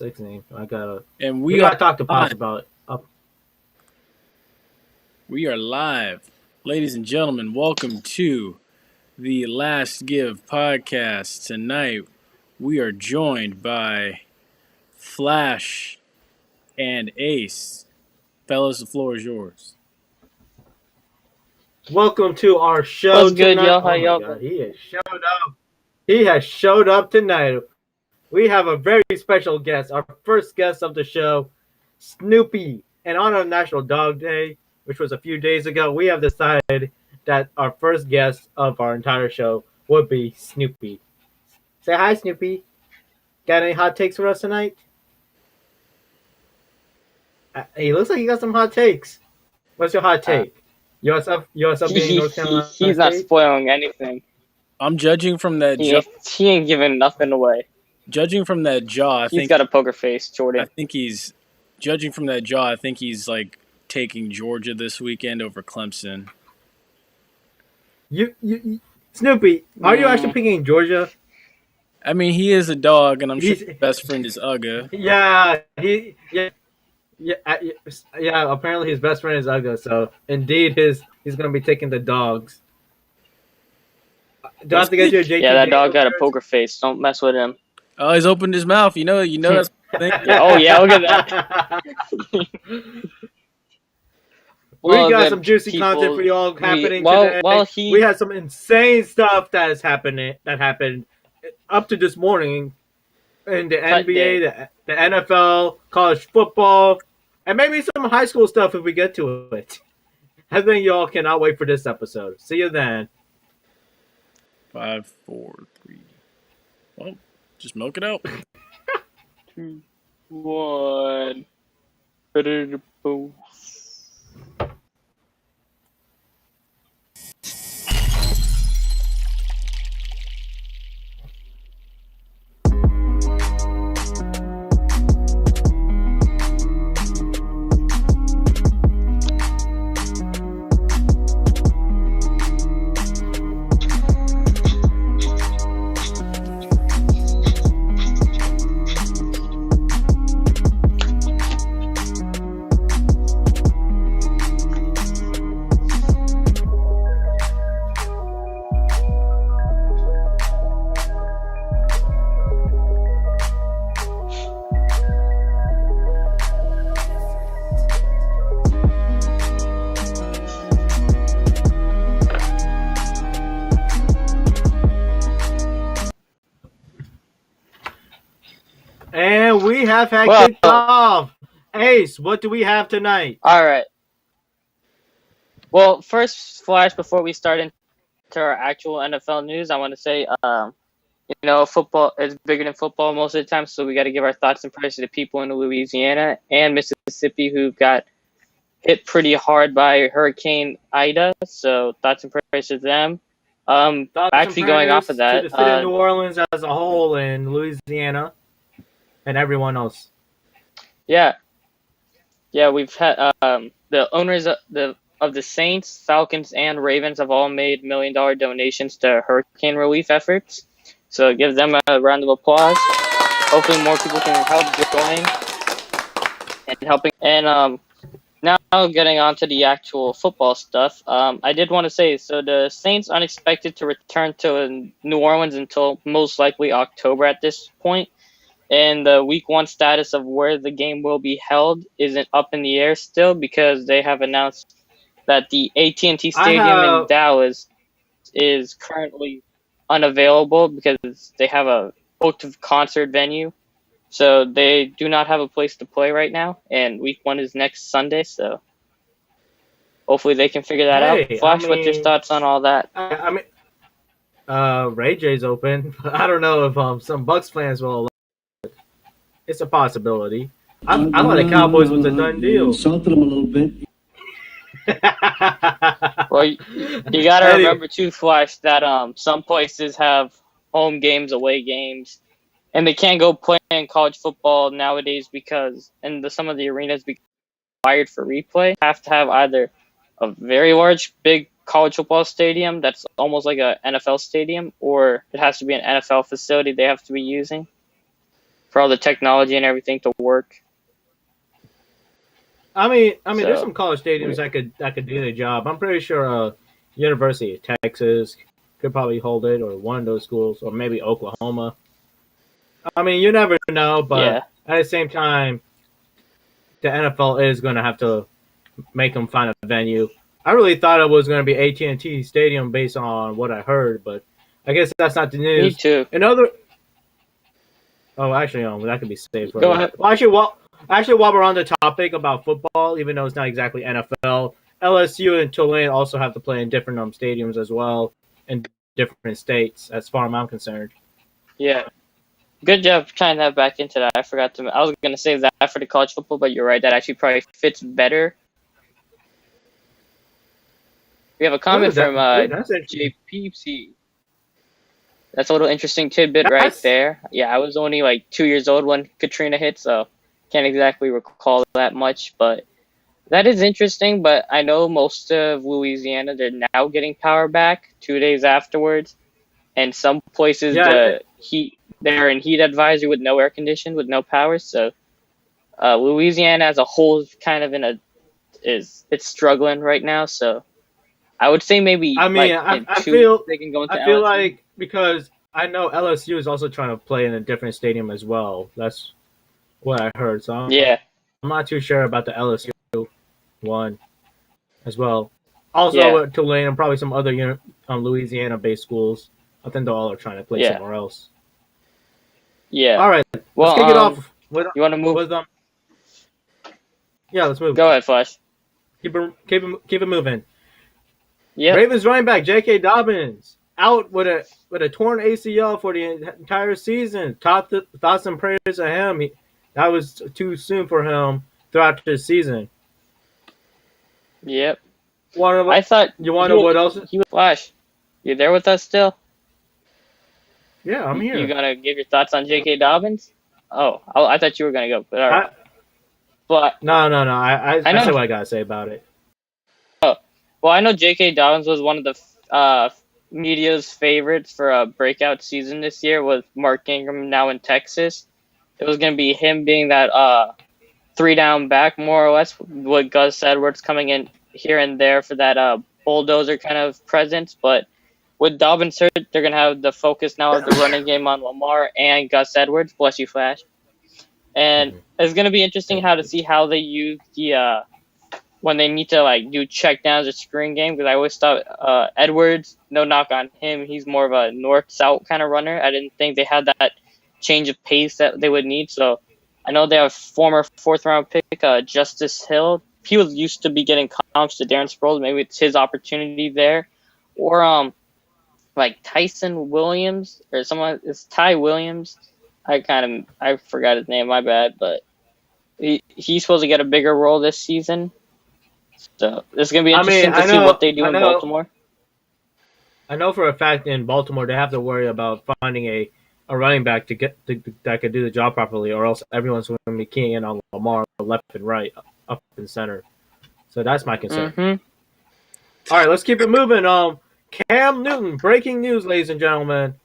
16. I gotta. And We gotta talk to Pops about it. We are live. Ladies and gentlemen, welcome to the Last Give podcast. Tonight, we are joined by Flash and Ace. Fellas, the floor is yours. Welcome to our show What's good, tonight. y'all? How Oh y'all my God, been? he has showed up. He has showed up tonight. We have a very special guest, our first guest of the show, Snoopy. In honor of National Dog Day, which was a few days ago, we have decided that our first guest of our entire show would be Snoopy. Say hi, Snoopy. Got any hot takes for us tonight? He looks like he got some hot takes. What's your hot take? USF being North Carolina He's not State? spoiling anything. I'm judging from that jaw. He ain't giving nothing away. Judging from that jaw, He's got a poker face, Jordan. I think he's judging from that jaw. I think he's like taking Georgia this weekend over Clemson. You Snoopy, are you actually picking Georgia? I mean, he is a dog, and I'm sure his best friend is Uga. Yeah. Apparently, his best friend is Uga. So, indeed, he's going to be taking the dogs. Do I have to get you a JT? Yeah, that dog got a poker face. Don't mess with him. Oh, he's opened his mouth. You know that's the thing. Oh yeah, look at that. We got some juicy content for y'all happening today. We had some insane stuff that happened up to this morning in the NBA, the NFL, college football, and maybe some high school stuff if we get to it. I think y'all cannot wait for this episode. See you then. 5, 4, 3. Well, just milk it out. 2, 1. And we have had kicked off. Ace, what do we have tonight? All right. Well, first, Flash, before we start into our actual NFL news, I want to say, football is bigger than football most of the time, so we got to give our thoughts and prayers to the people in Louisiana and Mississippi who got hit pretty hard by Hurricane Ida. So thoughts and prayers to them. Actually, going off of that, to the city of New Orleans as a whole, and Louisiana, and everyone else. Yeah, we've had the owners of the Saints, Falcons, and Ravens have all made $1 million donations to hurricane relief efforts. So give them a round of applause. Hopefully more people can help join and helping. And now getting on to the actual football stuff, I did want to say, so the Saints unexpected to return to New Orleans until most likely October at this point. And the week 1 status of where the game will be held isn't up in the air still because they have announced that the AT&T Stadium in Dallas is currently unavailable because they have a booked concert venue. So they do not have a place to play right now, and week 1 is next Sunday, so hopefully they can figure that out. Flash, what's your thoughts on all that? Ray J's open. I don't know if some Bucks fans will allow it. It's a possibility. I thought the Cowboys was a done deal. Insulted them a little bit. Well, you got to remember too, Flash, that some places have home games, away games, and they can't go play in college football nowadays because some of the arenas required for replay have to have either a very large, big college football stadium that's almost like an NFL stadium, or it has to be an NFL facility they have to be using. for all the technology and everything to work. I mean, there's So some college stadiums that could do the job. I'm pretty sure University of Texas could probably hold it, or one of those schools, or maybe Oklahoma. I mean, you never know, but yeah, at the same time, the NFL is going to have to make them find a venue. I really thought it was going to be AT&T Stadium based on what I heard, but I guess that's not the me news. too. Oh, actually, that could be saved for Go later. ahead. Well, actually, while we're on the topic about football, even though it's not exactly NFL, LSU and Tulane also have to play in different stadiums as well in different states, as far as I'm concerned. Yeah, good job tying that back into that. I forgot to. I was gonna save that for the college football, but you're right. That actually probably fits better. We have a comment from That's interesting. JPC. That's a little interesting tidbit right That's there. Yeah, I was only like 2 years old when Katrina hit, so can't exactly recall that much. But that is interesting. But I know most of Louisiana, they're now getting power back 2 days afterwards, and some places yeah. they're in heat advisory with no air conditioning, with no power. So Louisiana as a whole is kind of it's struggling right now. So I would say maybe I mean, like in I 2 weeks feel they can go into I feel LSU. like because I know LSU is also trying to play in a different stadium as well. That's what I heard. So Yeah, I'm not too sure about the LSU one as well. Also, yeah, with Tulane and probably some other Louisiana-based schools. I think they all are trying to play yeah, somewhere else. yeah. All right, let's Well, kick it off with you want to move? with yeah, let's move. Go ahead, Flash. Keep it moving. Yep. Ravens running back J.K. Dobbins out with a torn ACL for the entire season. Thoughts and prayers of him. That was too soon for him throughout the season. Yep. Want I thought you want to know what else? he was Flash. You there with us still? Yeah, I'm You here. gonna give your thoughts on J.K. Dobbins? Oh, I thought you were gonna go, but all right. I, But no. I I know. said what I gotta say about it. Well, I know J.K. Dobbins was one of the media's favorites for a breakout season this year with Mark Ingram now in Texas. It was gonna be him being that three down back more or less with Gus Edwards coming in here and there for that bulldozer kind of presence, but with Dobbins hurt, they're gonna have the focus now of the running game on Lamar and Gus Edwards. Bless you, Flash. And Mhm. it's gonna be interesting how to see how they use the when they need to like do check downs or screen game, because I always thought Edwards, no knock on him, he's more of a north south kind of runner. I didn't think they had that change of pace that they would need. So I know they have former fourth round pick Justice Hill. He was used to be getting comps to Darren Sproles. Maybe it's his opportunity there, or like Tyson Williams or someone. It's Ty Williams. I forgot his name. My bad, but he's supposed to get a bigger role this season. So it's gonna be I mean, interesting to see what they do in Baltimore. I know for a fact in Baltimore they have to worry about finding a running back that could do the job properly, or else everyone's going to be keying in on Lamar left and right, up and center. So that's my concern. Mm-hmm. All right, let's keep it moving. Cam Newton, breaking news, ladies and gentlemen.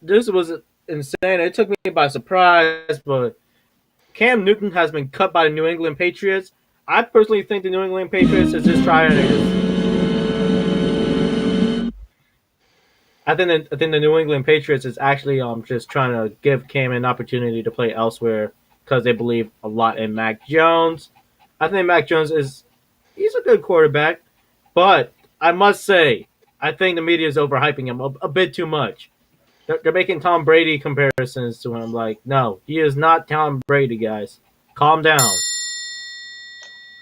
This was insane. It took me by surprise, but Cam Newton has been cut by the New England Patriots. I personally think the New England Patriots is just trying to. I think the New England Patriots is actually just trying to give Cam an opportunity to play elsewhere because they believe a lot in Mac Jones. I think Mac Jones he's a good quarterback, but I must say I think the media is overhyping him a bit too much. They're making Tom Brady comparisons to him. Like, no, he is not Tom Brady, guys. Calm down.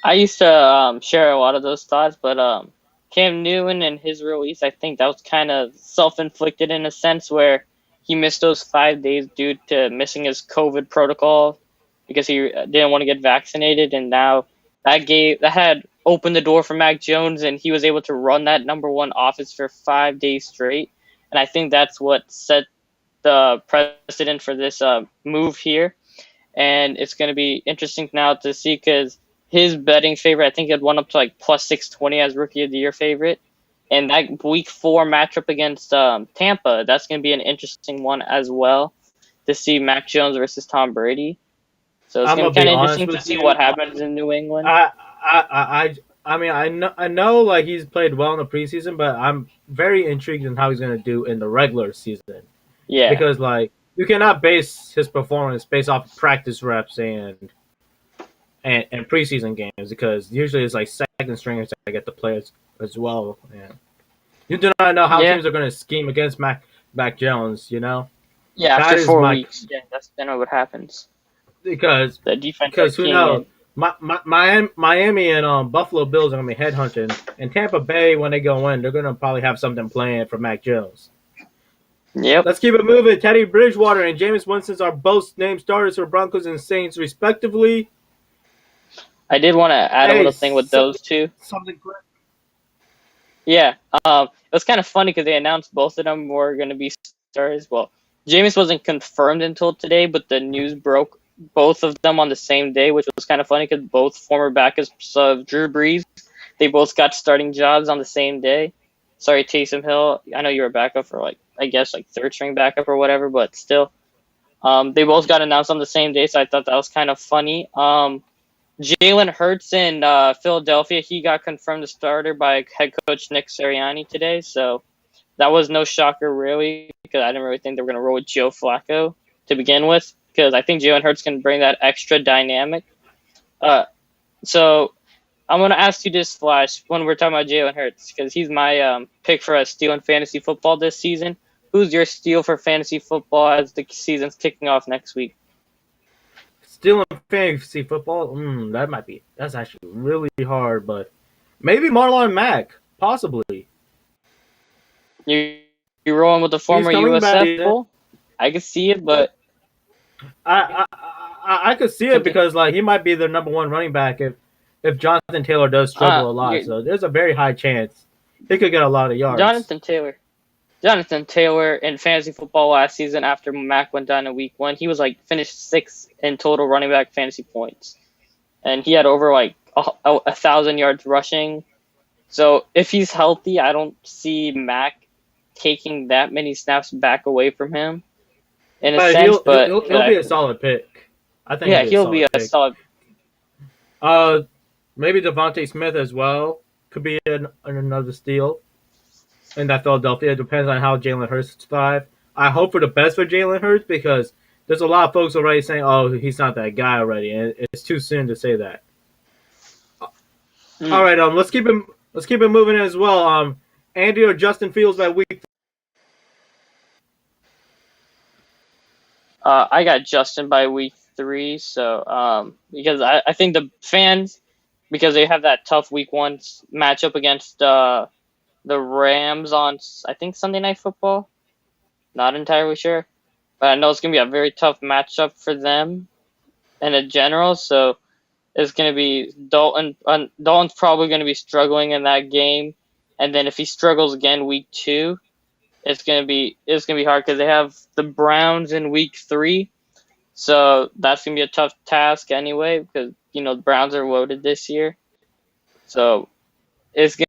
I used to share a lot of those thoughts, but Cam Newton and his release, I think that was kind of self-inflicted in a sense where he missed those 5 days due to missing his COVID protocol because he didn't want to get vaccinated, and now that had opened the door for Mac Jones, and he was able to run that number one offense for 5 days straight, and I think that's what set the precedent for this move here, and it's going to be interesting now to see because his betting favorite, I think, had won up to like plus 620 as rookie of the year favorite. And that week 4 matchup against Tampa, that's going to be an interesting one as well. to see Mac Jones versus Tom Brady. So it's I'm gonna gonna be kind be of honest interesting to with see you. what happens in New England. I mean, I know, like he's played well in the preseason, but I'm very intrigued in how he's gonna do in the regular season Yeah, because, like, you cannot base his performance based off of practice reps and preseason games because usually it's like second stringers that get to play as well. And you do not know how yeah, teams are gonna scheme against Mac Jones. You know yeah. After that is 4 my weeks, yeah, that's generally what happens. because The defense are because who keying knows. in. Miami and Buffalo Bills are gonna be headhunting, and Tampa Bay when they go in, they're gonna probably have something planned for Mac Jones. Yep. Let's keep it moving. Teddy Bridgewater and Jameis Winston are both named starters for Broncos and Saints respectively. I did want to add a Hey, little thing with those two. something quick. Yeah, it was kind of funny because they announced both of them were going to be stars. Well, Jameis wasn't confirmed until today, but the news broke both of them on the same day, which was kind of funny because both former backups of Drew Brees, they both got starting jobs on the same day. Sorry, Taysom Hill. I know you were a backup for I guess third string backup or whatever, but still, they both got announced on the same day, so I thought that was kind of funny. Jalen Hurts in Philadelphia, he got confirmed the starter by head coach Nick Sirianni today. So that was no shocker, really, because I didn't really think they were going to roll with Joe Flacco to begin with, because I think Jalen Hurts can bring that extra dynamic. So I'm going to ask you this, Flash, when we're talking about Jalen Hurts, because he's my pick for a steal in fantasy football this season. Who's your steal for fantasy football as the season's kicking off next week? Still in fantasy football, that's actually really hard, but maybe Marlon Mack, possibly. You you rolling with the He's former coming back. USF Bowl? I can see it, but I could see it because like he might be the number one running back if Jonathan Taylor does struggle a lot. So there's a very high chance he could get a lot of yards. Jonathan Taylor in fantasy football last season after Mac went down in week 1, he was finished 6th in total running back fantasy points, and he had over 1,000 yards rushing. So if he's healthy, I don't see Mac taking that many snaps back away from him in a But sense. he'll be a solid pick. I think Yeah, he'll he'll be be a a solid solid. pick. Maybe Devontae Smith as well could be another steal in that Philadelphia. It depends on how Jalen Hurts thrive. I hope for the best for Jalen Hurts because there's a lot of folks already saying, "Oh, he's not that guy already," and it's too soon to say that. All right, let's keep it moving as well. Andy or Justin Fields by week. I got Justin by week 3, so because I think the fans, because they have that tough week 1 matchup against the Rams on, I think, Sunday Night Football. Not entirely sure, but I know it's gonna be a very tough matchup for them in a general. So it's gonna be Dalton. Dalton's probably gonna be struggling in that game, and then if he struggles again week 2, it's gonna be hard because they have the Browns in week 3. So that's gonna be a tough task anyway because the Browns are loaded this year. So it's gonna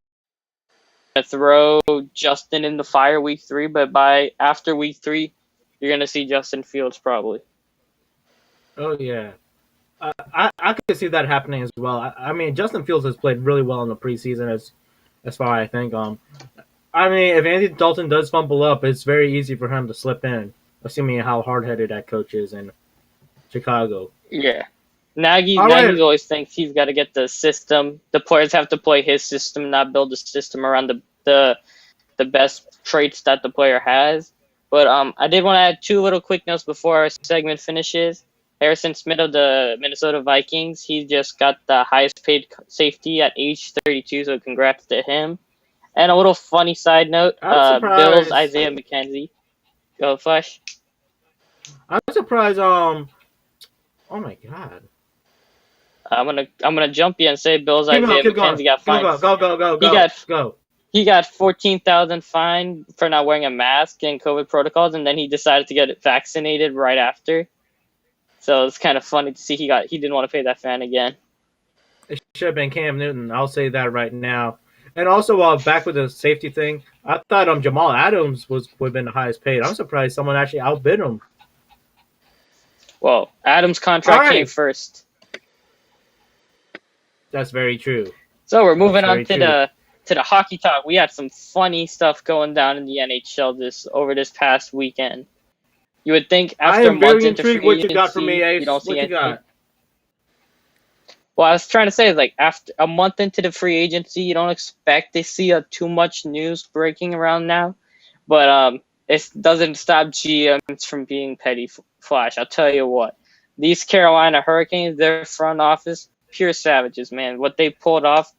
throw Justin in the fire week 3, but by after week 3, you're gonna see Justin Fields probably. Oh yeah, I could see that happening as well. I mean, Justin Fields has played really well in the preseason as far I think. I mean, if Andy Dalton does fumble up, it's very easy for him to slip in, assuming how hard headed that coach is in Chicago. Yeah, Nagy All right, Nagy's always thinks he's got to get the system. The players have to play his system, not build a system around the best traits that the player has. But I did want to add 2 little quick notes before our segment finishes. Harrison Smith of the Minnesota Vikings, he just got the highest paid safety at age 32, so congrats to him. And a little funny side note, I'm Bills surprised. Isaiah McKenzie. Go Flash. I'm surprised. Oh my god. I'm gonna jump you and say Bills Isaiah Keep going. McKenzie got fined. He Go. got Go. he got 14,000 fine for not wearing a mask in COVID protocols, and then he decided to get vaccinated right after. So it's kind of funny to see he didn't want to pay that fine again. It should have been Cam Newton. I'll say that right now. And also, back with the safety thing, I thought Jamal Adams would have been the highest paid. I'm surprised someone actually outbid him. Well, Adam's All contract came right. first. That's very true. So we're That's moving on very to true. the hockey talk. We had some funny stuff going down in the NHL this past weekend. You would think I after a am month very into intrigued what free you got for me, agency, you Ace. don't see What you anything. got? Well, I was trying to say, like, after a month into the free agency, you don't expect to see too much news breaking around now. But it doesn't stop GMs from being petty. Flash, I'll tell you what. These Carolina Hurricanes, their front office, pure savages, man. What they pulled off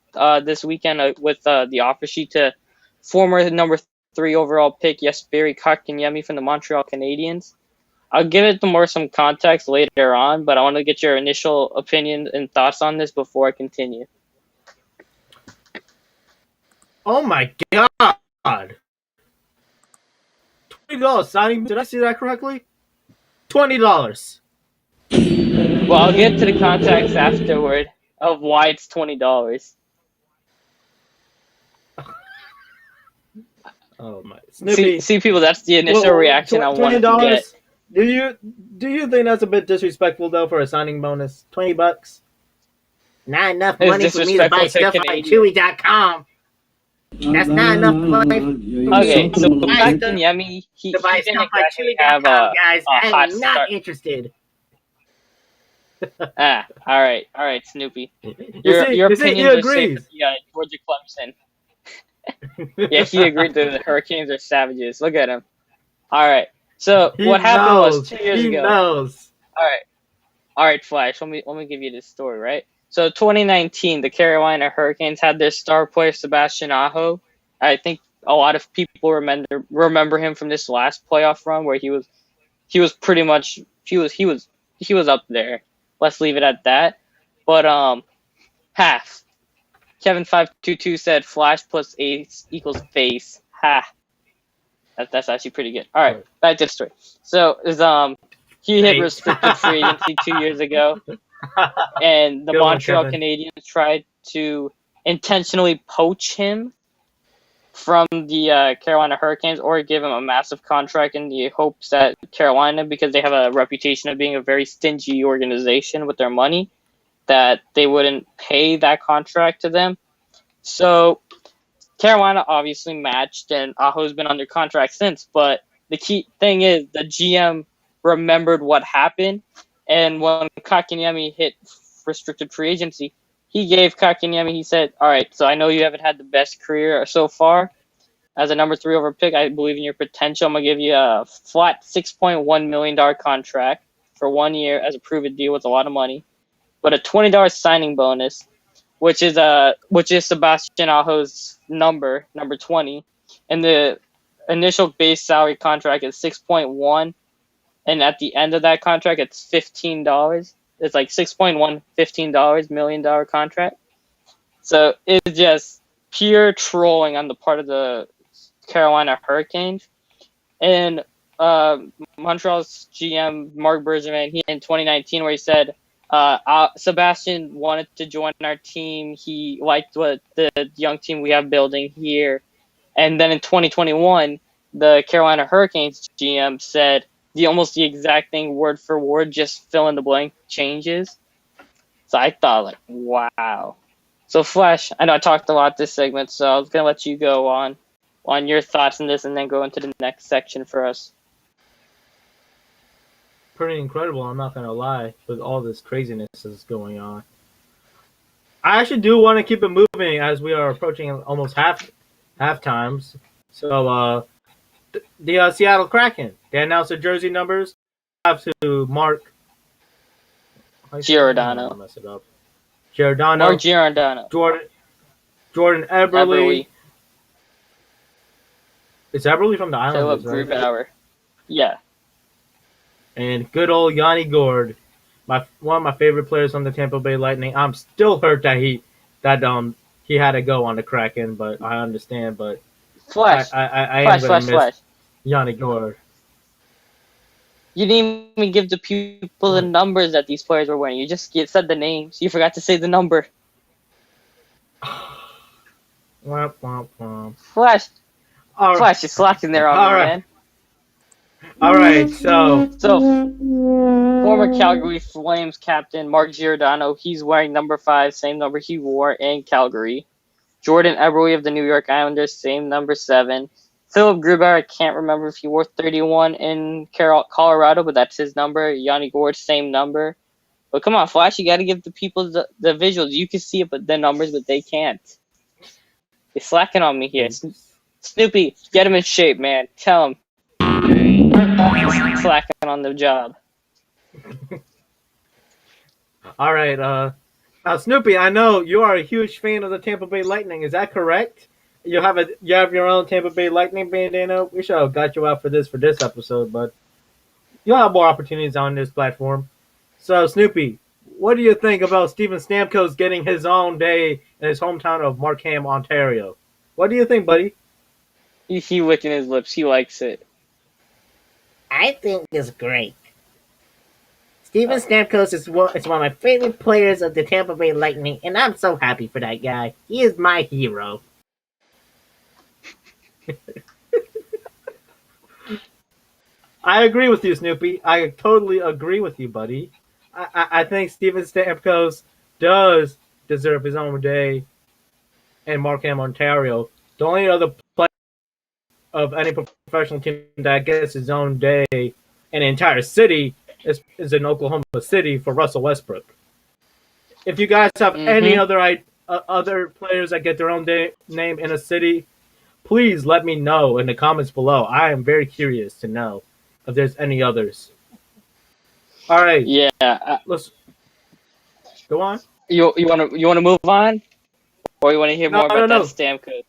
this weekend with the offer sheet to former number 3 overall pick Jesperi Kotkaniemi from the Montreal Canadiens. I'll give it some context later on, but I want to get your initial opinion and thoughts on this before I continue. Oh my god! $20 signing. Did I see that correctly? $20. Well, I'll get to the context afterward of why it's $20. Oh my See, Snoopy. people, that's the initial Well, reaction I twenty wanted to get. dollars. Do you think that's a bit disrespectful though for a signing bonus? $20. Not enough It's money for me to buy disrespectful to stuff on Canadian. Chewy.com. That's not enough money for me Okay, so to buy stuff Kotkaniemi, he didn't on exactly have Chewy.com, guys. a hot I'm not start. interested. All right, Snoopy. You Your see, he opinions are safe with agrees. the Georgia Clemson. Yeah, he agreed that the Hurricanes are savages. Look at him. All right. So He what happened was knows. 2 years He ago. knows. All right, Flash. Let me give you this story, right? So 2019, the Carolina Hurricanes had their star player Sebastian Aho. I think a lot of people remember him from this last playoff run where he was pretty much he was up there. Let's leave it at that. But half. Kevin522 said Flash plus ace equals face. Ha. That's actually pretty good. All right, back to the story. So he hit restricted free agency 2 years ago, and the Good one, Montreal Kevin. Canadiens tried to intentionally poach him from the Carolina Hurricanes or give him a massive contract in the hopes that Carolina, because they have a reputation of being a very stingy organization with their money, that they wouldn't pay that contract to them. So Carolina obviously matched, and Aho's been under contract since. But the key thing is the GM remembered what happened, and when Kotkaniemi hit restricted free agency, he gave Kotkaniemi, he said, all right, so I know you haven't had the best career so far as a number 3 over pick. I believe in your potential. I'm going to give you a flat $6.1 million contract for 1 year as a proven deal with a lot of money, but a $20 signing bonus, which is Sebastian Aho's number 20, and the initial base salary contract is 6.1, and at the end of that contract it's $15. It's like $6.1 $15 million contract. So it's just pure trolling on the part of the Carolina Hurricanes. And Montreal's GM Mark Bergevin, he in 2019, where he said Sebastian wanted to join our team. He liked what the young team we have building here. And then in 2021, the Carolina Hurricanes GM said almost the exact thing, word for word, just fill in the blank changes. So I thought, like, wow. So Flash, I know I talked a lot this segment, so I was gonna let you go on your thoughts on this, and then go into the next section for us. Pretty incredible, I'm not gonna lie, with all this craziness that's going on. I actually do want to keep it moving as we are approaching almost half times. So the Seattle Kraken, they announced their jersey numbers. I have to Mark Giordano. mess it up. Giordano. Mark Giordano. Jordan Eberle. Eberle. It's Eberle from the Islanders, Philip right? Grubauer. Yeah. And good old Yanni Gord, one of my favorite players on the Tampa Bay Lightning. I'm still hurt that he had to go on the Kraken, but I understand. But Flash. I am gonna miss Flash. Yanni Gord. You didn't even give the people the numbers that these players were wearing. You just said the names. You forgot to say the number. Womp, womp, womp. Flash. All right. Flash, you're slacking there on me, man. All right, so So, former Calgary Flames captain Mark Giordano, he's wearing number 5, same number he wore in Calgary. Jordan Eberle of the New York Islanders, same number 7. Philip Grubauer, I can't remember if he wore 31 in Colorado, but that's his number. Yanni Gourde, same number. But come on, Flash, you got to give the people the visuals. You can see it, but the numbers, but they can't. They're slacking on me here. Snoopy, get him in shape, man. Tell him. He's slacking on the job. all right, Snoopy, I know you are a huge fan of the Tampa Bay Lightning. Is that correct? You have your own Tampa Bay Lightning bandana. We should have got you out for this episode, but you'll have more opportunities on this platform. So, Snoopy, what do you think about Steven Stamkos getting his own day in his hometown of Markham, Ontario? What do you think, buddy? He licking his lips. He likes it. I think it's great. Steven Stamkos is one of my favorite players of the Tampa Bay Lightning, and I'm so happy for that guy. He is my hero. I agree with you, Snoopy. I totally agree with you, buddy. I think Steven Stamkos does deserve his own day in Markham, Ontario. The only other player of any professional team that gets his own day in the entire city is in Oklahoma City for Russell Westbrook. If you guys have any other players that get their own name in a city, please let me know in the comments below. I am very curious to know if there's any others. All right. Yeah. Let's go on. You want to move on, or you want to hear more about that Stamkos?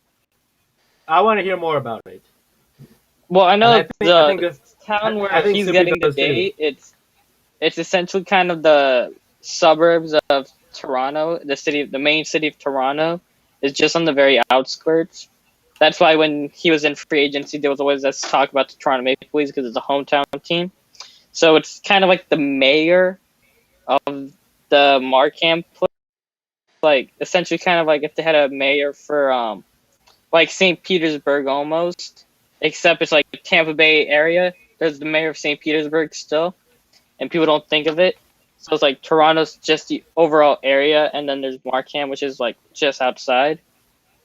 I want to hear more about it. Well, I know the town where he's getting the day. It's essentially kind of the suburbs of Toronto. The main city of Toronto is just on the very outskirts. That's why when he was in free agency, there was always this talk about the Toronto Maple Leafs because it's a hometown team. So it's kind of like the mayor of the Markham place. Like, essentially kind of like if they had a mayor for, like St. Petersburg almost. Except it's like Tampa Bay area. There's the mayor of St. Petersburg still. And people don't think of it. So it's like Toronto's just the overall area. And then there's Markham, which is like just outside.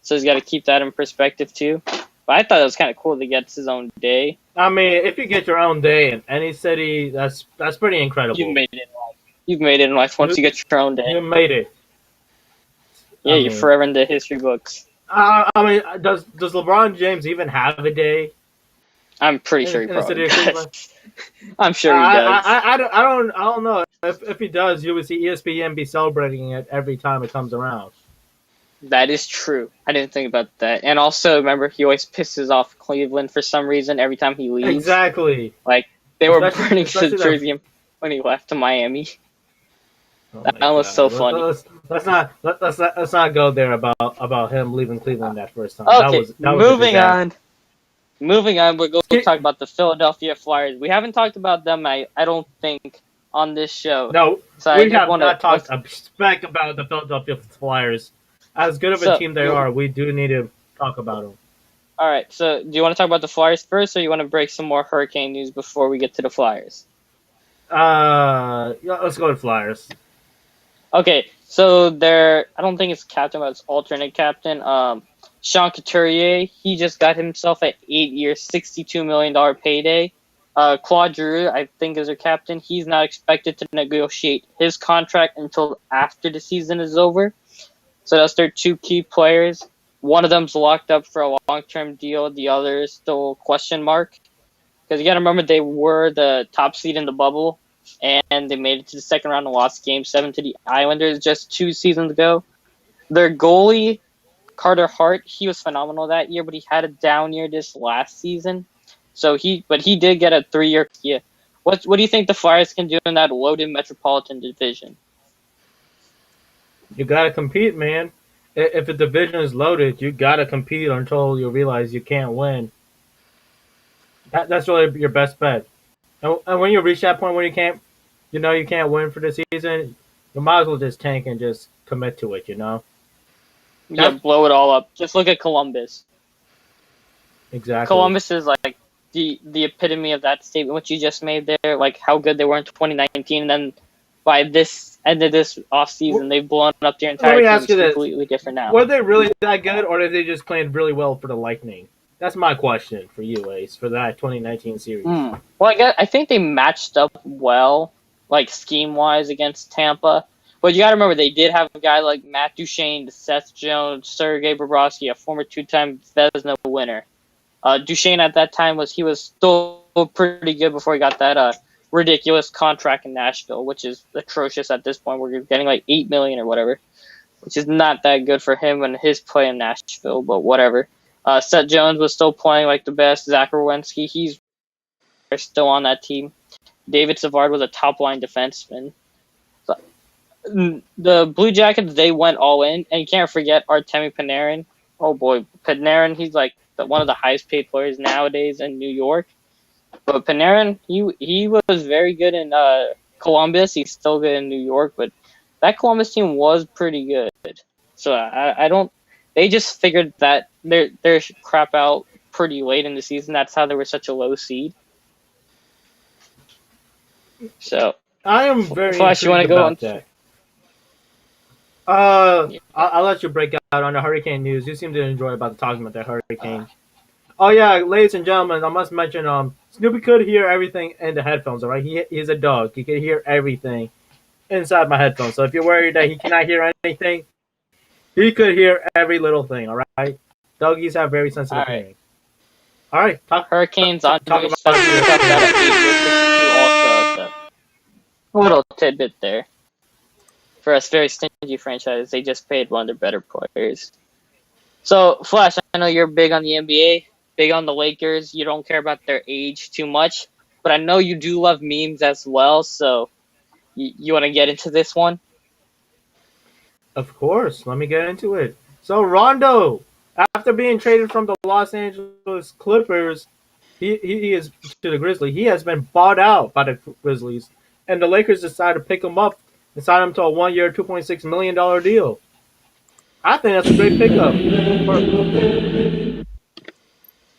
So he's got to keep that in perspective too. But I thought it was kind of cool to get his own day. I mean, if you get your own day in any city, that's pretty incredible. You've made it in life. You've made it in life once you get your own day. You made it. Yeah, you're forever in the history books. I mean, does LeBron James even have a day? I'm pretty sure he probably does. I'm sure he does. I don't know. If he does, you would see ESPN be celebrating it every time it comes around. That is true. I didn't think about that. And also, remember, he always pisses off Cleveland for some reason every time he leaves. Exactly. Like, they were burning his jersey when he left to Miami. That was so funny. Let's not go there about him leaving Cleveland that first time. Okay, moving on. Moving on, we're going to talk about the Philadelphia Flyers. We haven't talked about them, I don't think, on this show. No, so we have not talked a speck about the Philadelphia Flyers. As good of a team they are, we do need to talk about them. All right, so do you want to talk about the Flyers first, or you want to break some more Hurricane news before we get to the Flyers? Let's go with Flyers. Okay, so I don't think it's captain, but it's alternate captain. Sean Couturier, he just got himself an 8-year, $62 million payday. Claude Giroux, I think, is their captain. He's not expected to negotiate his contract until after the season is over. So that's their two key players. One of them's locked up for a long-term deal. The other is still a question mark. Because you got to remember, they were the top seed in the bubble, and they made it to the second round and lost Game 7 to the Islanders just 2 seasons ago. Their goalie, Carter Hart, he was phenomenal that year, but he had a down year this last season. But he did get a 3-year. Yeah. What do you think the Flyers can do in that loaded Metropolitan Division? You gotta compete, man. If the division is loaded, you gotta compete until you realize you can't win. That's really your best bet. And when you reach that point where you can't win for the season, you might as well just tank and just commit to it. Yeah, blow it all up. Just look at Columbus. Exactly. Columbus is like the epitome of that statement, what you just made there, like how good they were in 2019, and then by this end of this offseason, they've blown up their Let entire me team. ask It's you this: completely different now. were they really that good, or did they just playing really well for the Lightning? That's my question for you, Ace, for that 2019 series. Well, I think they matched up well, like scheme wise, against Tampa. But you got to remember, they did have a guy like Matt Duchene, Seth Jones, Sergei Bobrovsky, a former two-time Vezina winner. Duchene at that time was still pretty good before he got that ridiculous contract in Nashville, which is atrocious at this point. Where you're getting like $8 million or whatever, which is not that good for him and his play in Nashville. But whatever. Seth Jones was still playing like the best. Zach Werenski, he's still on that team. David Savard was a top line defenseman. So, the Blue Jackets, they went all in, and you can't forget Artemi Panarin. Oh boy, Panarin, he's like one of the highest paid players nowadays in New York. But Panarin, he was very good in Columbus. He's still good in New York, but that Columbus team was pretty good. So I don't. They just figured that their crap out pretty late in the season. That's how they were such a low seed. So I am very Flash, you want to intrigued go about on? that. I'll let you break out on the hurricane news. You seem to enjoy about talking about the hurricane. Oh yeah, ladies and gentlemen, I must mention Snoopy could hear everything in the headphones. All right, he's a dog. He can hear everything inside my headphones. So if you're worried that he cannot hear anything, he could hear every little thing. All right, doggies have very sensitive hearing. All right, Hurricanes, talk Andre about Svechnikov got an 8-year, 62 also. So a little tidbit there. For a very stingy franchise, they just paid one of their better players. So, Flash, I know you're big on the NBA, big on the Lakers. You don't care about their age too much, but I know you do love memes as well. So, you want to get into this one? Of course, let me get into it. So Rondo, after being traded from the Los Angeles Clippers, he is to the Grizzlies. He has been bought out by the Grizzlies, and the Lakers decided to pick him up and sign him to a 1-year, $2.6 million deal. I think that's a great pickup.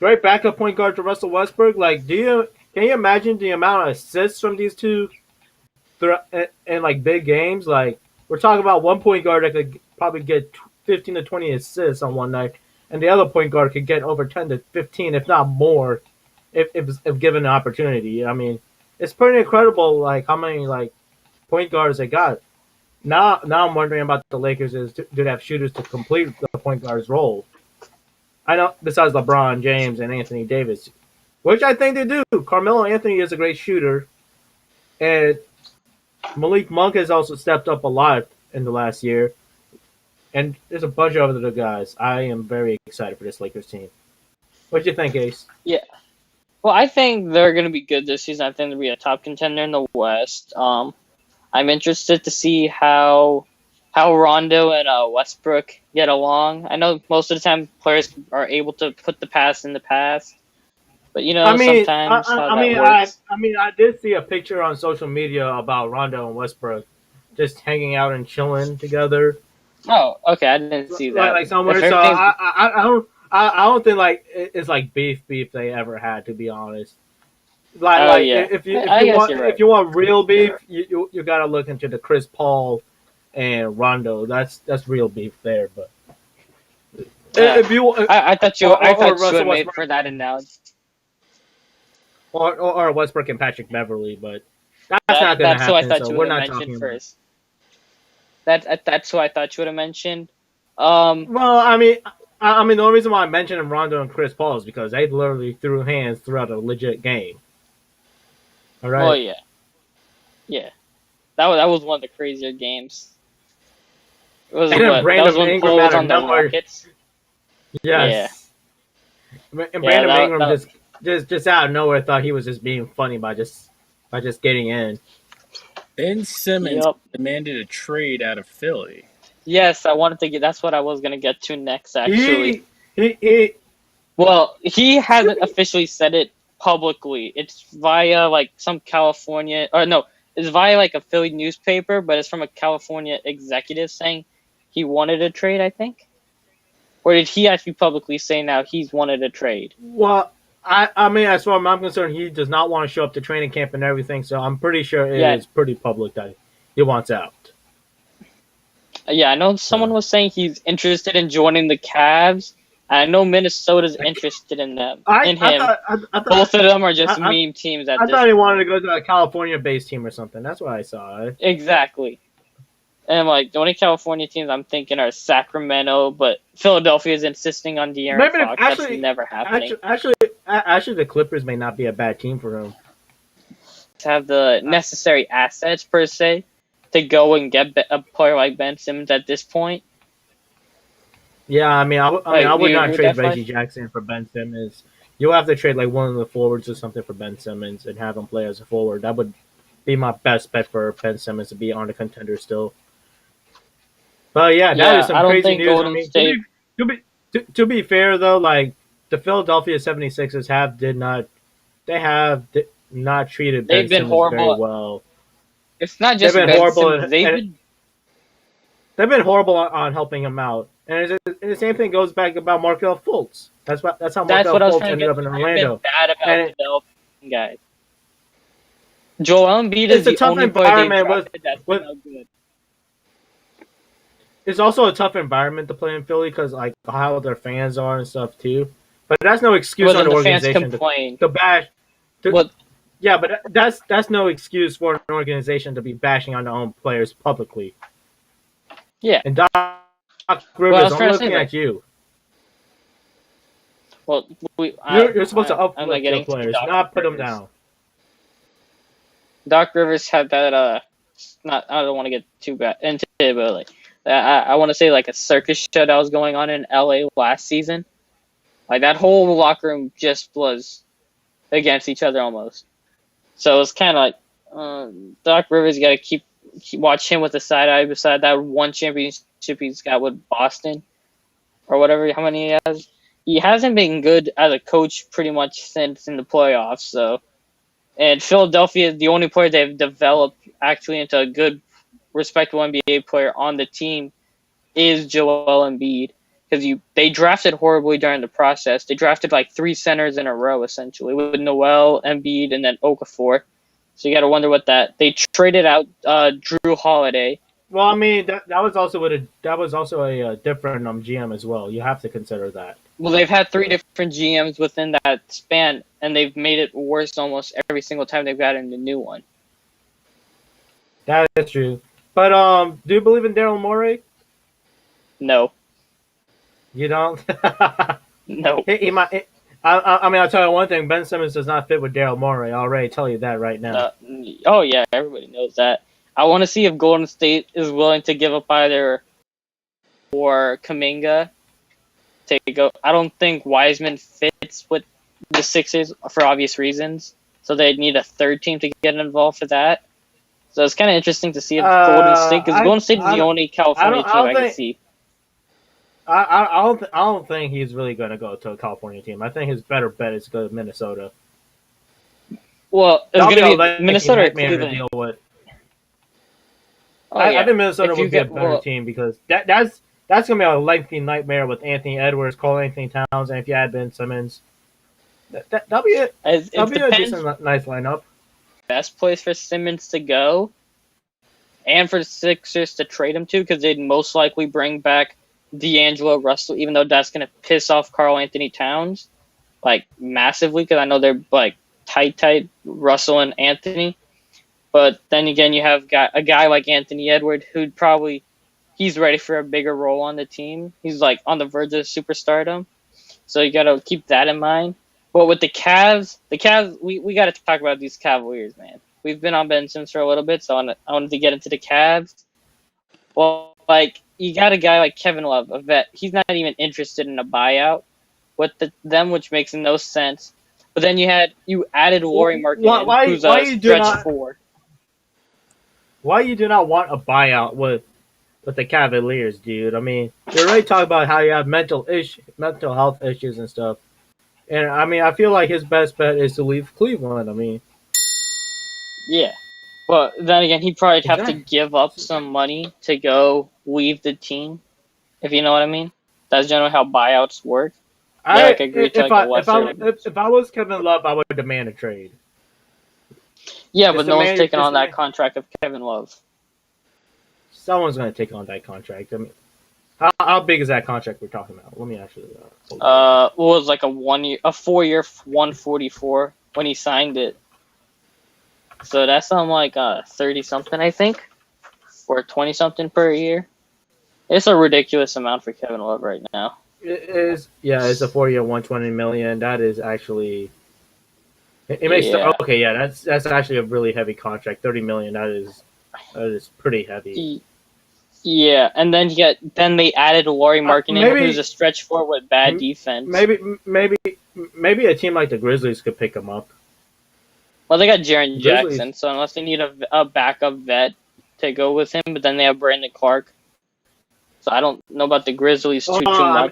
Great backup point guard to Russell Westbrook. Like, can you imagine the amount of assists from these two in like big games? Like, we're talking about one point guard that could probably get 15 to 20 assists on one night, and the other point guard could get over 10 to 15, if not more, if given the opportunity. I mean, it's pretty incredible, like how many like point guards they got. Now I'm wondering about the Lakers is do they have shooters to complete the point guard's role? I know besides LeBron James and Anthony Davis, which I think they do. Carmelo Anthony is a great shooter, and Malik Monk has also stepped up a lot in the last year. And there's a bunch of other guys. I am very excited for this Lakers team. What do you think, Ace? Yeah. Well, I think they're going to be good this season. I think they'll be a top contender in the West. I'm interested to see how Rondo and Westbrook get along. I know most of the time players are able to put the past in the past, but sometimes how that works. I did see a picture on social media about Rondo and Westbrook just hanging out and chilling together. Oh, okay, I didn't see that. Like somewhere. So I don't think like it's like beef they ever had, to be honest. Yeah. If you want real beef, you gotta look into the Chris Paul and Rondo. That's real beef there. But if you, I thought you would made for that analogy. Or Westbrook and Patrick Beverly, but that's not gonna happen. That's who I thought so you we're would have not mentioned talking first. That's who I thought you would have mentioned. Well, I mean, the only reason why I mentioned Rondo and Chris Paul is because they literally threw hands throughout a legit game. All right. Oh yeah. That was one of the crazier games. It was that was when Paul was on the Rockets. Yes. Yeah. And Brandon Ingram just out of nowhere thought he was just being funny by just getting in. Ben Simmons demanded a trade out of Philly. Yes, I wanted to get. That's what I was gonna get to next. Actually, well, he hasn't officially said it publicly. It's via like some California, or no, it's via like a Philly newspaper, but it's from a California executive saying he wanted a trade. I think, or did he actually publicly say now he's wanted a trade? Well, I mean, as far as I'm concerned, he does not want to show up to training camp and everything. So I'm pretty sure it Yeah, is pretty public that he wants out. yeah. I know someone So was saying he's interested in joining the Cavs. I know Minnesota's interested in in I him. thought I thought Both of them are just I, meme teams at I this thought he wanted to point. go to a California-based team or something. That's what I saw. Exactly. And like the only California teams I'm thinking are Sacramento, but Philadelphia is insisting on De'Aaron Maybe Fox. That's never happening. actually, the Clippers may not be a bad team for him. To have the necessary assets per se to go and get a player like Ben Simmons at this point. Yeah, I mean, I Do would you not agree with trade that, Flash? Reggie Jackson for Ben Simmons. You'll have to trade like one of the forwards or something for Ben Simmons and have him play as a forward. That would be my best bet for Ben Simmons to be on the contender still. But yeah, that is Yeah, some I don't crazy think news. I Golden mean, State. to be fair though, like the Philadelphia 76ers did not treated Ben They've been Simmons very horrible. well. It's not They've just been Ben horrible, Simmons. they've been horrible on helping him out. And the same thing goes back about Markelle Fultz. That's how That's Markelle what I was Fultz trying to ended get up to. in They've been Orlando. bad And about developing guys. Joel Embiid is it's a the tough only player they've environment drafted that's with been no good. it's also a tough environment to play in Philly because like how their fans are and stuff too. But that's no excuse Well, on then the the fans organization complain. to bash. Well, Yeah, but that's no excuse for an organization to be bashing on their own players publicly. yeah. And Doc Well, I Rivers, was I'm trying to say looking that. at you. Well, You're supposed to I'm not uplift getting your to players, Doc not put them Rivers. down. Doc Rivers had that. Not. I don't want to get too bad into it, but like, I want to say like a circus show that was going on in LA last season. Like that whole locker room just was against each other almost. So it's kind of like Doc Rivers got to keep watch him with the side eye beside that one championship he's got with Boston or whatever. How many he has? He hasn't been good as a coach pretty much since in the playoffs. So, and Philadelphia is the only player they've developed actually into a good, respectable NBA player on the team is Joel Embiid. Because they drafted horribly during the process. They drafted like 3 centers in a row essentially with Noel, Embiid, and then Okafor. So you got to wonder what they traded out Drew Holiday. Well, I mean that was also a different GM as well. You have to consider that. Well, they've had 3 different GMs within that span, and they've made it worse almost every single time they've gotten a new one. That is true. But do you believe in Daryl Morey? No. You don't? No. He might. I mean, I'll tell you one thing. Ben Simmons does not fit with Daryl Morey. I'll already tell you that right now. Oh, yeah, everybody knows that. I want to see if Golden State is willing to give up either or Kuminga to go. I don't think Wiseman fits with the Sixers for obvious reasons, so they'd need a third team to get involved for that. So it's kind of interesting to see if Golden State, because Golden State is the only California team I can see. I don't think he's really going to go to a California team. I think his better bet is to go to Minnesota. Well, it's going to be Minnesota or Cleveland. To deal with. Oh, yeah. I think Minnesota would be a better team because that's going to be a lengthy nightmare with Anthony Edwards, Cole Anthony Towns, and if you add Ben Simmons, that'll be it. That'll be a decent, nice lineup. Best place for Simmons to go, and for the Sixers to trade him to, because they'd most likely bring back D'Angelo Russell, even though that's going to piss off Karl Anthony Towns, like, massively, because I know they're, like, tight, Russell and Anthony. But then again, you have a guy like Anthony Edwards, who'd probably, he's ready for a bigger role on the team. He's, like, on the verge of superstardom. So you got to keep that in mind. But with the Cavs, we got to talk about these Cavaliers, man. We've been on Ben Simmons for a little bit, so I wanted to get into the Cavs. Well, like, you got a guy like Kevin Love, a vet. He's not even interested in a buyout with them, which makes no sense. But then you added Lauri Markkanen, who's a stretch 4. Why you do not want a buyout with the Cavaliers, dude? I mean, you're already talking about how you have mental health issues and stuff. And I mean, I feel like his best bet is to leave Cleveland. I mean, yeah. But then again, he'd probably have to give up some money to go leave the team, if you know what I mean. That's generally how buyouts work. They like agreed to like a lesser. If I was Kevin Love, I would demand a trade. Yeah, It's but the no one's man- taking it's on the that man- contract of Kevin Love. Someone's going to take on that contract. I mean, how big is that contract we're talking about? Let me actually. What was like a 4-year, 144 when he signed it. So that's on like 30 something, I think, or 20 something per year. It's a ridiculous amount for Kevin Love right now. It is, yeah, it's a 4-year, 120 million. That is actually. It makes Yeah. okay, yeah, that's actually a really heavy contract. 30 million. That is pretty heavy. Yeah, and then then they added Laurie Markkinen, who's a maybe stretch forward with bad defense. Maybe a team like the Grizzlies could pick him up. Well, they got Jaren Grizzlies. Jackson, so unless they need a backup vet to go with him, but then they have Brandon Clark. So I don't know about the Grizzlies too much.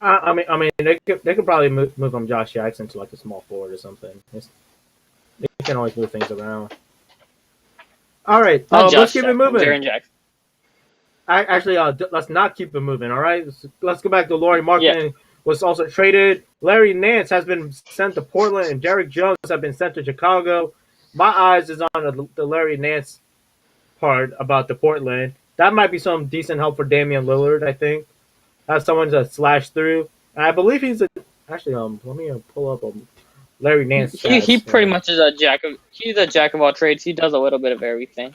I mean, they could probably move on Josh Jackson to like a small forward or something. They can always move things around. All right, let's keep it moving. Jaren Jackson. Actually, let's not keep it moving. All right, let's go back to Laurie Markkinen. Yeah. Was also traded. Larry Nance has been sent to Portland, and Derrick Jones have been sent to Chicago. My eyes is on the Larry Nance part about the Portland. That might be some decent help for Damian Lillard. I think have someone to slash through. And I believe he's let me pull up Larry Nance. He pretty much is a jack of all trades. He does a little bit of everything.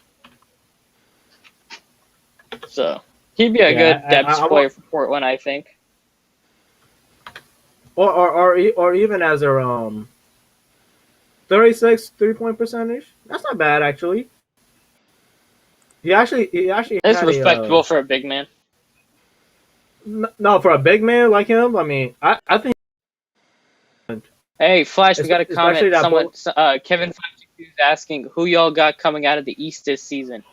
So he'd be a good depth player for Portland, I think. Or even as a 36 3-point percentage. That's not bad actually. He actually. It's respectable for a big man. No, for a big man like him, I mean, I think. Hey, Flash, we got a comment. Someone, Kevin is asking who y'all got coming out of the East this season.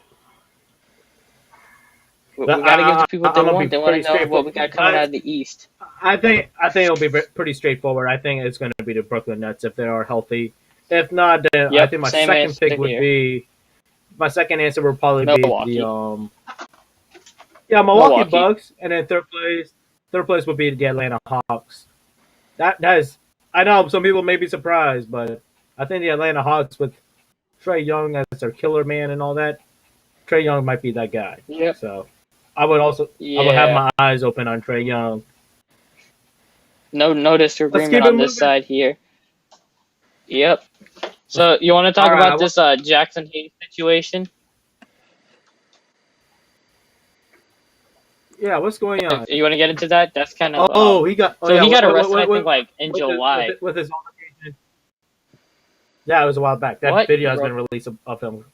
We got to give the people what they want. They want to know what we got coming out of the East. I think it'll be pretty straightforward. I think it's going to be the Brooklyn Nets if they are healthy. If not, then I think my second pick would be. My second answer would probably Milwaukee. Be the Milwaukee Bucks, and then third place would be the Atlanta Hawks. That is, I know some people may be surprised, but I think the Atlanta Hawks with Trae Young as their killer man and all that, Trae Young might be that guy. Yep. So I would have my eyes open on Trae Young. No disagreement on this side here. Yep. So you want to talk about this Jackson Hayes situation? Yeah, what's going on? You want to get into that? That's kind of. He got. He got arrested. I think like in July. With his altercation. Yeah, it was a while back. That video has been released of him.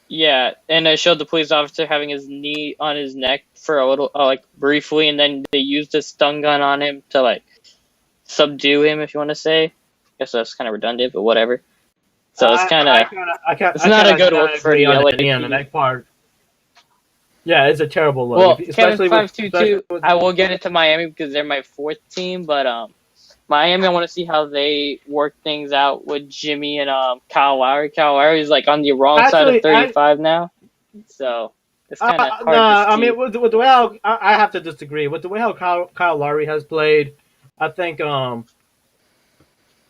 Yeah, and it showed the police officer having his knee on his neck for a little, briefly, and then they used a stun gun on him to subdue him, if you want to say. I guess that's kind of redundant, but whatever. So it's kind of. It's not a good look for the LA. On the neck part. Yeah, it's a terrible look. Well, Kevin 522. I will get into Miami because they're my fourth team, but Miami, I want to see how they work things out with Jimmy and Kyle Lowry. Kyle Lowry is on the wrong side of 35 now, so it's kind of hard. I mean, with the way I have to disagree with the way how Kyle Lowry has played. I think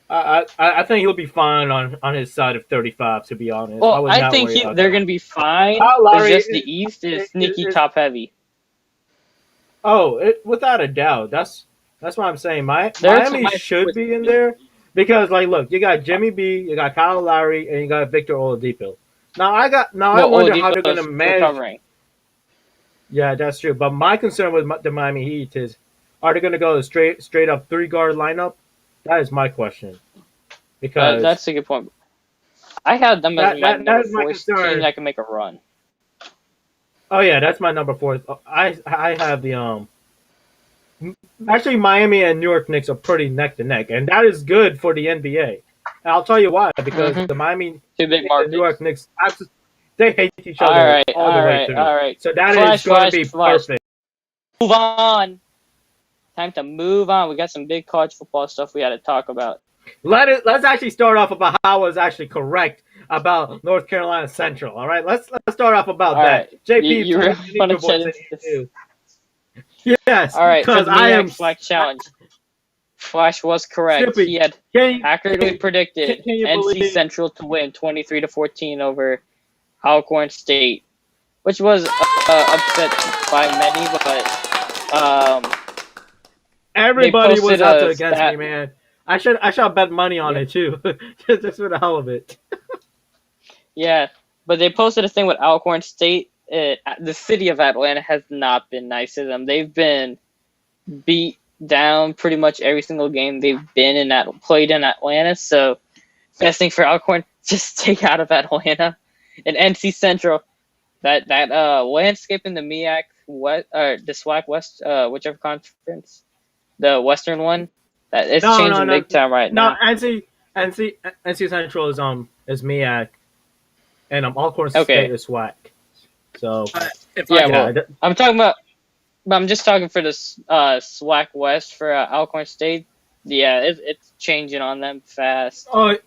I think he'll be fine on his side of 35. To be honest, well, I think they're going to be fine. It's just the East is sneaky top heavy. Oh, without a doubt, that's what I'm saying. Miami should be in there because, look, you got Jimmy B, you got Kyle Lowry, and you got Victor Oladipo. I wonder how they're going to manage. Recovering. Yeah, that's true. But my concern with the Miami Heat is, are they going to go straight up 3-guard lineup? That is my question. Because that's a good point. I have them as my number 4 team that can make a run. Oh yeah, that's my number 4. I have the Actually, Miami and New York Knicks are pretty neck to neck, and that is good for the NBA. And I'll tell you why. Because the Miami and New York Knicks, they hate each other all the way through. All right. So that is going to be perfect. Move on. Time to move on. We got some big college football stuff we got to talk about. Let's actually start off about how I was actually correct about North Carolina Central. All right, let's start off about that. Right. JP, you really want to Yes, All right, for because the I am MEAC Flag Challenge, Flash was correct. Snoopy. He had accurately predicted Can you NC believe? Central to win 23-14 over Alcorn State, which was upset by many, but they Everybody was posted out to a against me, stat. man. I should bet money on Yep. it too, just for the hell of it. Yeah, but they posted a thing with Alcorn State. The city of Atlanta has not been nice to them. They've been beat down pretty much every single game they've been in played in Atlanta. So best thing for Alcorn, just take out of Atlanta. And NC Central, that landscape in the MEAC West or the SWAC West, whichever conference, the Western one, that it's changing big time right no. now. NC Central is MEAC, and Alcorn State Okay, is SWAC. So If I yeah, could, well, I'm talking about. But I'm just talking for the SWAC West for Alcorn State. Yeah, it's changing on them fast. oh,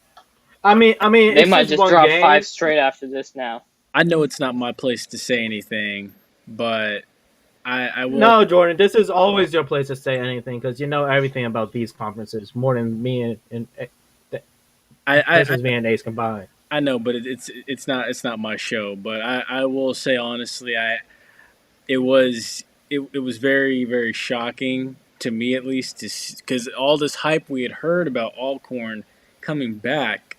I mean, They it's might just just one drop game. 5 straight after this now. I know it's not my place to say anything, but I will. No, Jordan, this is always your place to say anything because you know everything about these conferences more than me and this is me and Ace combined. I know, but it's not my show. But I will say honestly, it was it was very very shocking to me at least because all this hype we had heard about Alcorn coming back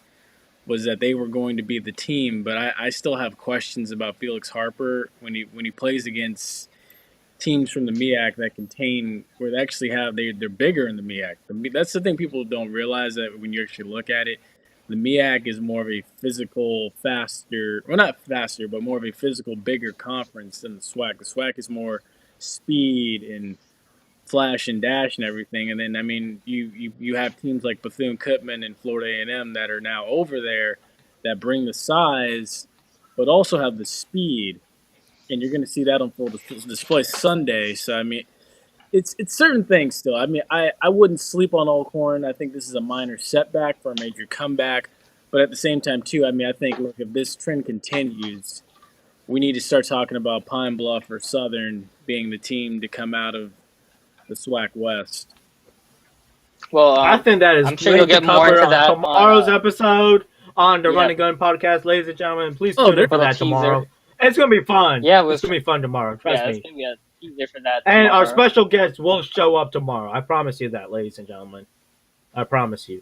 was that they were going to be the team, but I still have questions about Felix Harper when he plays against teams from the MEAC that contain where they actually have they're bigger in the MEAC. That's the thing people don't realize that when you actually look at it, the MEAC is more of a physical, faster, well not faster, but more of a physical, bigger conference than the SWAC. The SWAC is more speed and flash and dash and everything. And then I mean you have teams like Bethune-Cookman and Florida A&M that are now over there that bring the size, but also have the speed. And you're going to see that on full display Sunday. So I mean, it's certain things still. I mean, I wouldn't sleep on Alcorn. I think this is a minor setback for a major comeback. But at the same time, too, I mean, I think look if this trend continues, we need to start talking about Pine Bluff or Southern being the team to come out of the SWAC West. Well, I think that is I'm sure you'll great to get more cover into on that tomorrow's on, episode on the yeah. Run and Gun podcast, ladies and gentlemen. Please Oh, tune in for little that teaser. tomorrow. It's gonna be fun. Yeah, It's gonna be fun tomorrow. Trust yeah, it's me. gonna be a teaser for that. And our tomorrow. special guest will show up tomorrow. I promise you that, ladies and gentlemen. I promise you.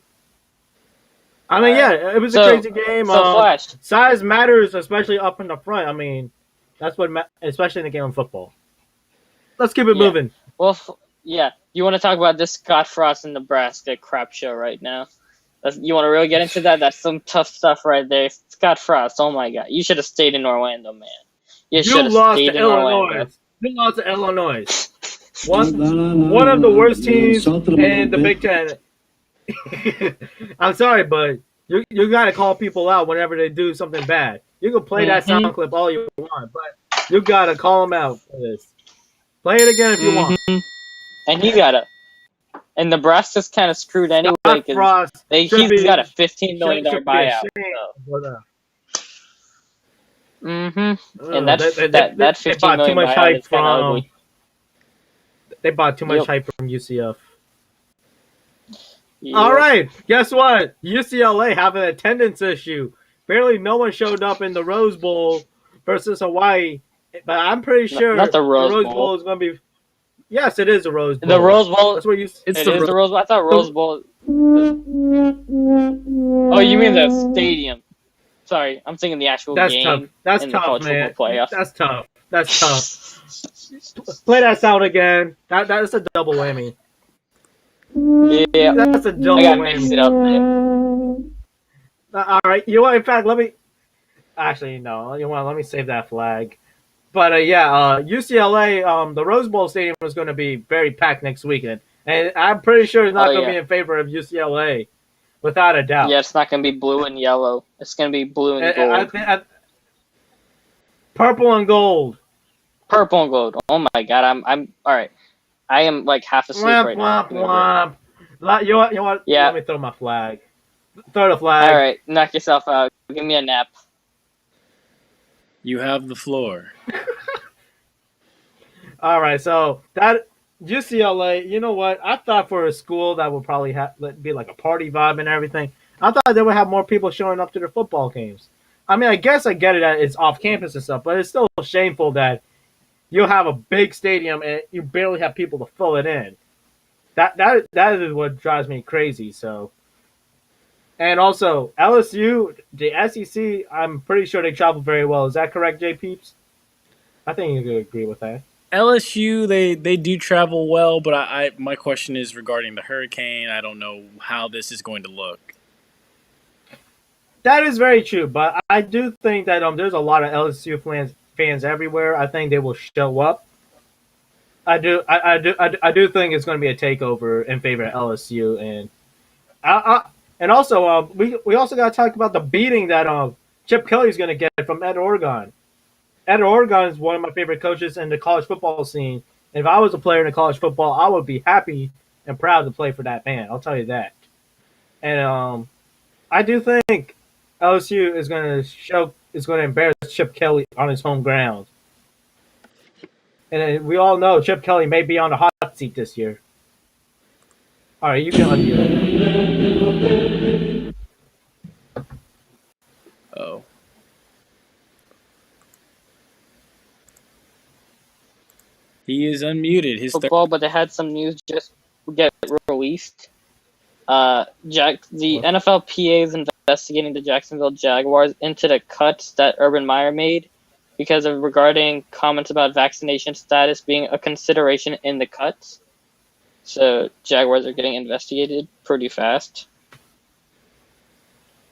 I mean, Alright. yeah, it was a So- crazy game. So Flash, Size matters, especially up in the front. I mean, that's what, especially in the game of football. Let's keep it Yeah. moving. well, yeah, you want to talk about this Scott Frost in Nebraska crap show right now? You want to really get into that? That's some tough stuff right there. Scott Frost, oh my god, you should have stayed in Orlando, man. You should You have lost stayed to in Illinois. Orlando. You lost to Illinois. One of the worst teams in the Big Ten. I'm sorry, but you got to call people out whenever they do something bad. You can play that sound clip all you want, but you got to call them out for this. Play it again if you want. And he got a. And Nebraska's kind of screwed anyway Scott because Frost he's should be- got a $15 million should be buyout. ashamed for that. And that $15 million buyout is kind of ugly. They bought too much Yep. hype from UCF. Yep. All right, guess what? UCLA have an attendance issue. Apparently, no one showed up in the Rose Bowl versus Hawaii. But I'm pretty sure Not the Rose Bowl Bowl. is going to be. Yes, it is a Rose Bowl. The Rose Bowl. That's where you. It's It the is the Rose Bowl. I thought Rose Bowl. Oh, you mean the stadium? Sorry, I'm thinking the actual That's game. tough. That's in the tough, college man. football playoff. That's tough. That's tough. Play that sound again. That's a double whammy. Yeah, That's a double I gotta mix whammy. it up there. All right, you know what? In fact, let me. Actually, no. You want? Let me save that flag. But UCLA, the Rose Bowl stadium is going to be very packed next weekend, and I'm pretty sure it's not going to be in favor of UCLA, without a doubt. Yeah, it's not gonna be blue and yellow. It's gonna be blue and gold. Purple and gold. Purple and gold. Oh my god, I'm all right. I am like half asleep Womp, right womp, now. womp. You know what? Yeah. Let me throw my flag. Throw the flag. All right, knock yourself out. Give me a nap. You have the floor. All right, so that UCLA, you know what? I thought for a school that would probably be like a party vibe and everything, I thought they would have more people showing up to their football games. I mean, I guess I get it that it's off campus and stuff, but it's still shameful that you'll have a big stadium and you barely have people to fill it in. That is what drives me crazy. So, and also LSU, the SEC, I'm pretty sure they travel very well. Is that correct, J Peeps? I think you could agree with that. LSU, they do travel well, but I my question is regarding the hurricane. I don't know how this is going to look. That is very true, but I do think that there's a lot of LSU fans everywhere. I think they will show up. I do think it's going to be a takeover in favor of LSU, and and also we also got to talk about the beating that Chip Kelly's going to get from Ed Oregon. Ed Oregon is one of my favorite coaches in the college football scene. And if I was a player in the college football, I would be happy and proud to play for that man. I'll tell you that. And I do think LSU is going to embarrass Chip Kelly on his home ground. And we all know Chip Kelly may be on the hot seat this year. All right, you can unmute. Oh. He is unmuted. His football, but they had some news just get released. The NFLPA is investigating the Jacksonville Jaguars into the cuts that Urban Meyer made because of regarding comments about vaccination status being a consideration in the cuts. So Jaguars are getting investigated pretty fast.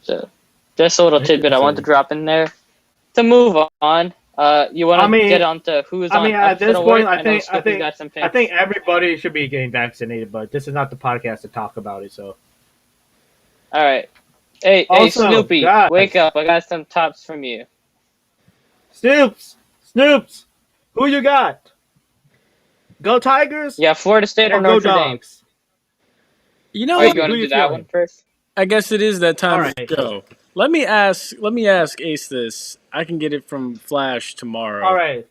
So just a little tidbit I wanted to drop in there. To move on, you want to get on to who's on? At this point, I think everybody should be getting vaccinated, but this is not the podcast to talk about it. So, all right, hey Snoopy, guys, wake up! I got some tops from you. Snoops, who you got? Go Tigers? Yeah, Florida State or Notre Dame? You know, are you going to do that one first? I guess it is that time to go. Let me ask Ace this. I can get it from Flash tomorrow. All right.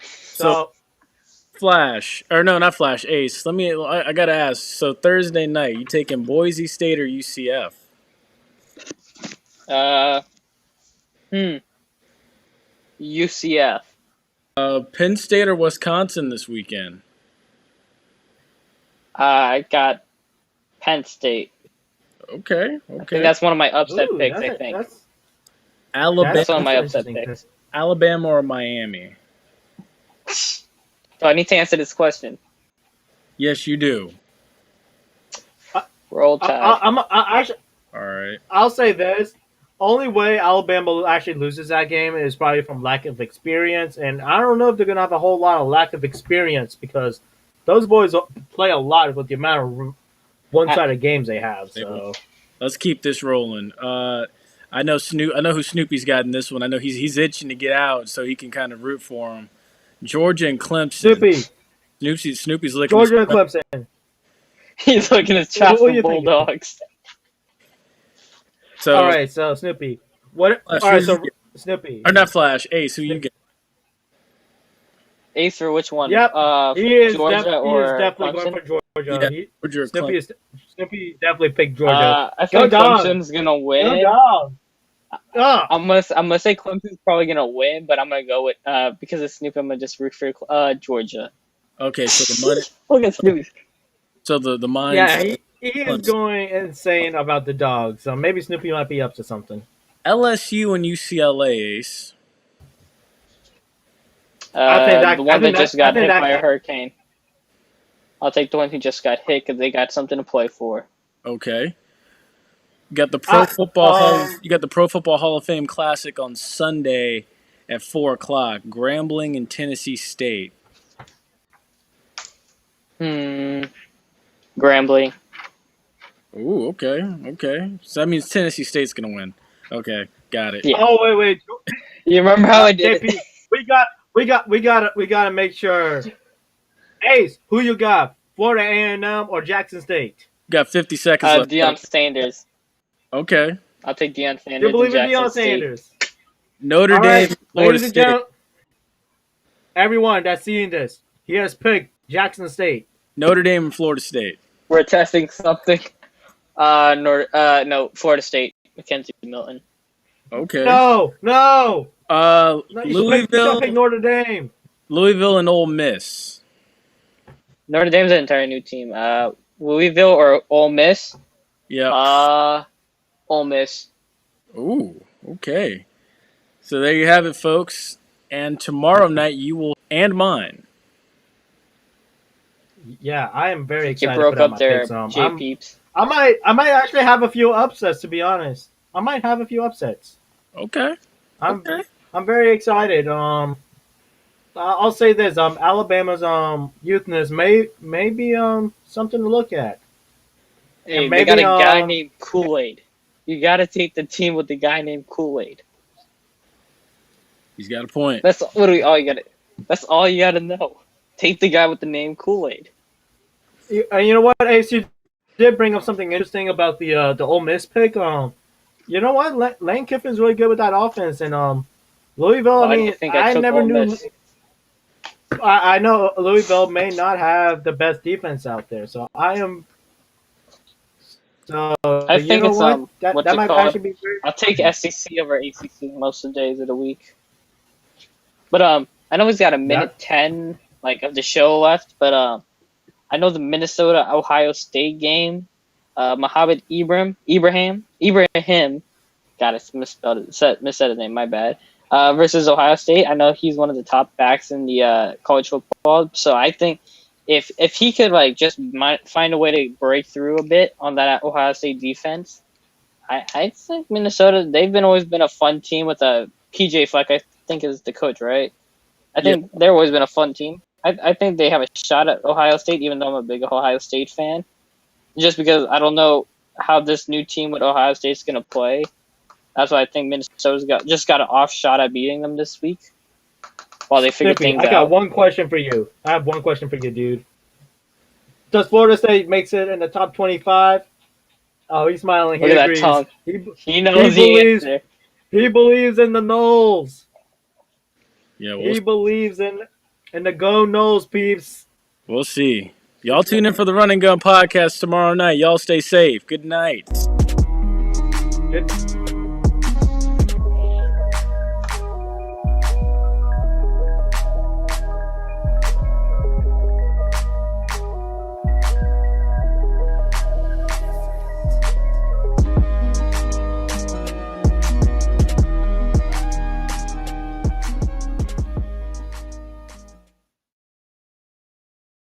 So Flash, or no, not Flash. Ace. I gotta ask. So Thursday night, you taking Boise State or UCF? UCF. Penn State or Wisconsin this weekend? I got Penn State. Okay. I think that's one of my upset picks. I think Alabama. That's one of my upset picks. Alabama or Miami? Do I need to answer this question? Yes, you do. Roll Tide. All right. I'll say this. Only way Alabama actually loses that game is probably from lack of experience. And I don't know if they're going to have a whole lot of lack of experience because those boys play a lot with the amount of one-sided games they have. So let's keep this rolling. I know who Snoopy's got in this one. I know he's itching to get out so he can kind of root for him. Georgia and Clemson. Snoopy's looking. Georgia and Clemson. He's looking at Chapel Bulldogs. So, all right, so Snoopy. What? All right, so Snoopy. Or not Flash. Ace, who you get? Ace for which one? Yep. He is definitely going for Georgia. Yeah, Snoopy definitely picked Georgia. I think Clemson's gonna win. I'm gonna say Clemson's probably gonna win, but I'm gonna go with because of Snoopy. I'm gonna just root for Georgia. Okay, so the money. Look at Snoopy. So the mind. Yeah, he is going insane about the dog. So maybe Snoopy might be up to something. LSU and UCLA, Ace. The one that just got hit by a hurricane. I'll take the one who just got hit because they got something to play for. Okay. You got the Pro Football Hall of Fame Classic on Sunday at 4:00. Grambling and Tennessee State. Grambling. Ooh, okay. So that means Tennessee State's gonna win. Okay, got it. Yeah. Oh wait. You remember how I did JP, it? we gotta make sure. Ace, who you got? Florida A&M or Jackson State? Got 50 seconds left. Deion Sanders. Okay. I'll take Deion Sanders. You believe in Deion Sanders? Notre Dame, Florida State. everyone that's seeing this, he has picked Jackson State. Notre Dame and Florida State. We're testing something. No, Florida State, Mackenzie Milton. Okay. No. No, you should pick Louisville Notre Dame. and Ole Miss. Notre Dame's an entire new team. Louisville or Ole Miss? Yep. Ole Miss. Ooh, okay. So there you have it, folks. And tomorrow night you will and mine. Yeah, I am very You excited. broke to put out up my there, picks. J Peeps. I might actually have a few upsets. To be honest, I might have a few upsets. Okay. I'm Okay. I'm very excited. I'll say this. Alabama's youthness may be something to look at. Hey, And they got maybe a guy named Kool-Aid. You got to take the team with the guy named Kool-Aid. He's got a point. That's literally all you got to. That's all you got to know. Take the guy with the name Kool-Aid. you know what, Ace, you did bring up something interesting about the Ole Miss pick. You know what, Lane Kiffin's really good with that offense, and Louisville. Why I do mean, you think I took never Ole knew. Miss? I know Louisville may not have the best defense out there, so I am. So I think you know it's what? what That you might call actually it. be very. I'll take SEC over ACC most of the days of the week. But I know he's got a minute 10 like of the show left. But I know the Minnesota Ohio State game. Mohammed Ibrahim. God, I misspelled it. Missaid his name. My bad. Versus Ohio State. I know he's one of the top backs in the college football. So I think if he could like just find a way to break through a bit on that Ohio State defense, I think Minnesota. They've always been a fun team with a PJ Fleck. I think is the coach, right? I think they've always been a fun team. I think they have a shot at Ohio State, even though I'm a big Ohio State fan. Just because I don't know how this new team with Ohio State's going to play. That's why I think Minnesota's got an off shot at beating them this week while they figure Snoopy, things I got out. one question for you. I have one question for you, dude. Does Florida State makes it in the top 25? Oh, he's smiling. He Look at that agrees. tongue. He He knows the believes. answer. He believes in the Knowles. Yeah, He believes in the Go Knowles, peeps. we'll see. Y'all tune in for the Run and Gun podcast tomorrow night. Y'all stay safe. Good night. Good.